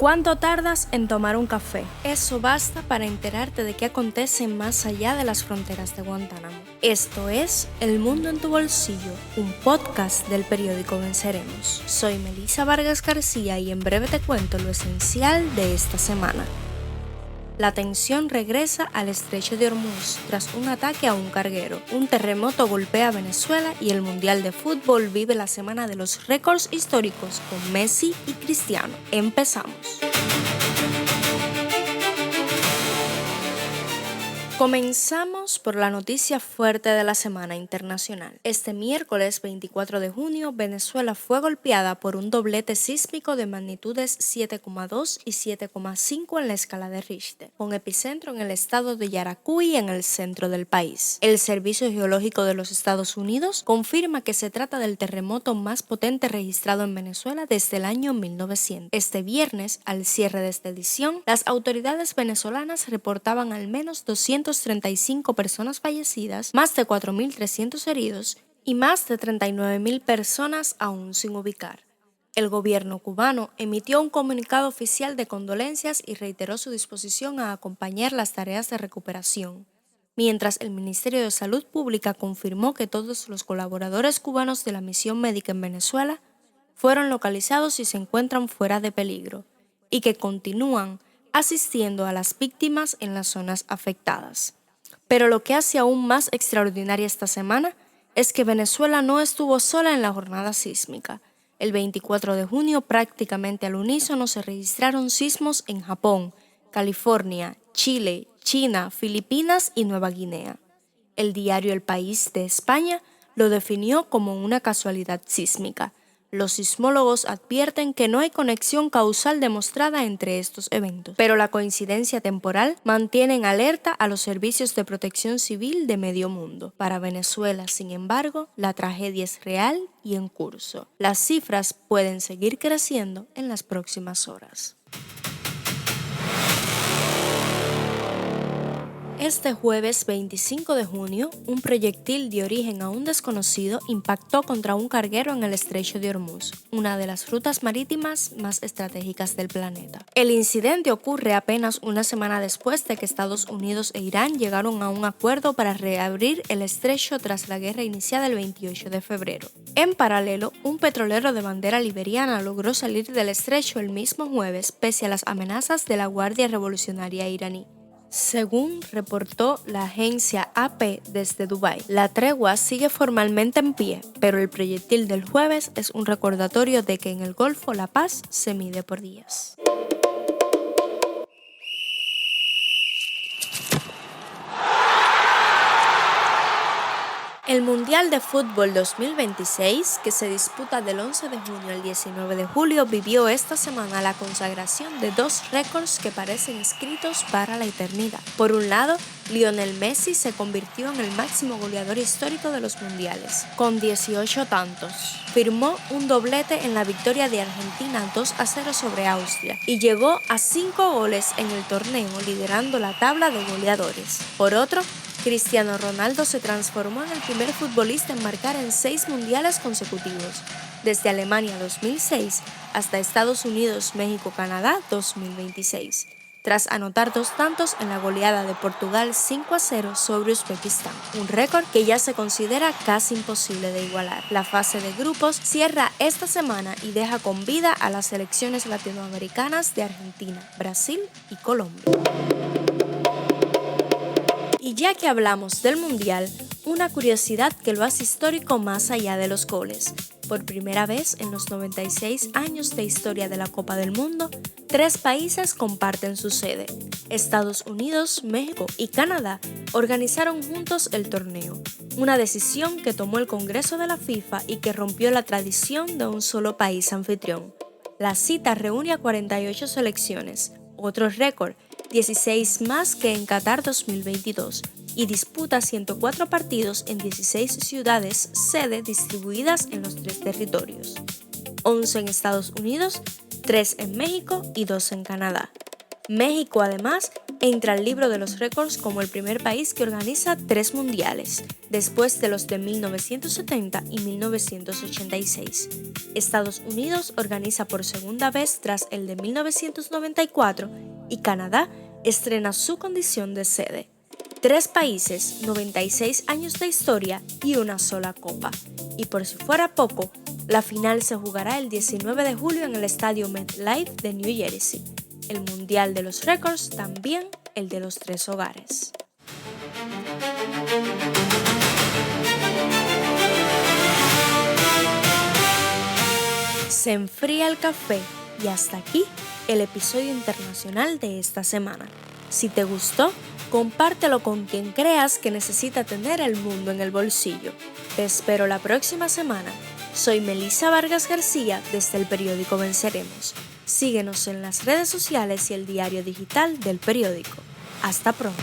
¿Cuánto tardas en tomar un café? Eso basta para enterarte de qué acontece más allá de las fronteras de Guantánamo. Esto es El Mundo en tu Bolsillo, un podcast del periódico Venceremos. Soy Melissa Vargas García y en breve te cuento lo esencial de esta semana. La tensión regresa al estrecho de Hormuz tras un ataque a un carguero. Un terremoto golpea a Venezuela y el Mundial de Fútbol vive la semana de los récords históricos con Messi y Cristiano. Empezamos. Comenzamos por la noticia fuerte de la semana internacional. Este miércoles 24 de junio, Venezuela fue golpeada por un doblete sísmico de magnitudes 7,2 y 7,5 en la escala de Richter, con epicentro en el estado de Yaracuy, en el centro del país. El Servicio Geológico de los Estados Unidos confirma que se trata del terremoto más potente registrado en Venezuela desde el año 1900. Este viernes, al cierre de esta edición, las autoridades venezolanas reportaban al menos 235 personas fallecidas, más de 4.300 heridos y más de 39.000 personas aún sin ubicar. El gobierno cubano emitió un comunicado oficial de condolencias y reiteró su disposición a acompañar las tareas de recuperación, mientras el Ministerio de Salud Pública confirmó que todos los colaboradores cubanos de la misión médica en Venezuela fueron localizados y se encuentran fuera de peligro, y que continúan asistiendo a las víctimas en las zonas afectadas. Pero lo que hace aún más extraordinaria esta semana es que Venezuela no estuvo sola en la jornada sísmica. El 24 de junio, prácticamente al unísono, se registraron sismos en Japón, California, Chile, China, Filipinas y Nueva Guinea. El diario El País de España lo definió como una casualidad sísmica. Los sismólogos advierten que no hay conexión causal demostrada entre estos eventos, pero la coincidencia temporal mantiene en alerta a los servicios de protección civil de medio mundo. Para Venezuela, sin embargo, la tragedia es real y en curso. Las cifras pueden seguir creciendo en las próximas horas. Este jueves 25 de junio, un proyectil de origen aún desconocido impactó contra un carguero en el estrecho de Hormuz, una de las rutas marítimas más estratégicas del planeta. El incidente ocurre apenas una semana después de que Estados Unidos e Irán llegaron a un acuerdo para reabrir el estrecho tras la guerra iniciada el 28 de febrero. En paralelo, un petrolero de bandera liberiana logró salir del estrecho el mismo jueves pese a las amenazas de la Guardia Revolucionaria iraní. Según reportó la agencia AP desde Dubái, la tregua sigue formalmente en pie, pero el proyectil del jueves es un recordatorio de que en el Golfo la paz se mide por días. El Mundial de Fútbol 2026, que se disputa del 11 de junio al 19 de julio, vivió esta semana la consagración de dos récords que parecen escritos para la eternidad. Por un lado, Lionel Messi se convirtió en el máximo goleador histórico de los mundiales, con 18 tantos. Firmó un doblete en la victoria de Argentina 2-0 sobre Austria y llegó a 5 goles en el torneo, liderando la tabla de goleadores. Por otro, Cristiano Ronaldo se transformó en el primer futbolista en marcar en 6 mundiales consecutivos, desde Alemania 2006 hasta Estados Unidos, México, Canadá 2026, tras anotar 2 tantos en la goleada de Portugal 5-0 sobre Uzbekistán, un récord que ya se considera casi imposible de igualar. La fase de grupos cierra esta semana y deja con vida a las selecciones latinoamericanas de Argentina, Brasil y Colombia. Y ya que hablamos del Mundial, una curiosidad que lo hace histórico más allá de los goles. Por primera vez en los 96 años de historia de la Copa del Mundo, 3 países comparten su sede. Estados Unidos, México y Canadá organizaron juntos el torneo, una decisión que tomó el Congreso de la FIFA y que rompió la tradición de un solo país anfitrión. La cita reúne a 48 selecciones, otro récord, 16 más que en Qatar 2022, y disputa 104 partidos en 16 ciudades sede distribuidas en los 3 territorios, 11 en Estados Unidos, 3 en México y 2 en Canadá. México además entra al libro de los récords como el primer país que organiza 3 mundiales, después de los de 1970 y 1986. Estados Unidos organiza por segunda vez tras el de 1994 y Canadá estrena su condición de sede. 3 países, 96 años de historia y una sola copa. Y por si fuera poco, la final se jugará el 19 de julio en el estadio MetLife de New Jersey. El Mundial de los Récords, también el de los 3 hogares. Se enfría el café y hasta aquí el episodio internacional de esta semana. Si te gustó, compártelo con quien creas que necesita tener el mundo en el bolsillo. Te espero la próxima semana. Soy Melissa Vargas García desde el periódico Venceremos. Síguenos en las redes sociales y el diario digital del periódico. Hasta pronto.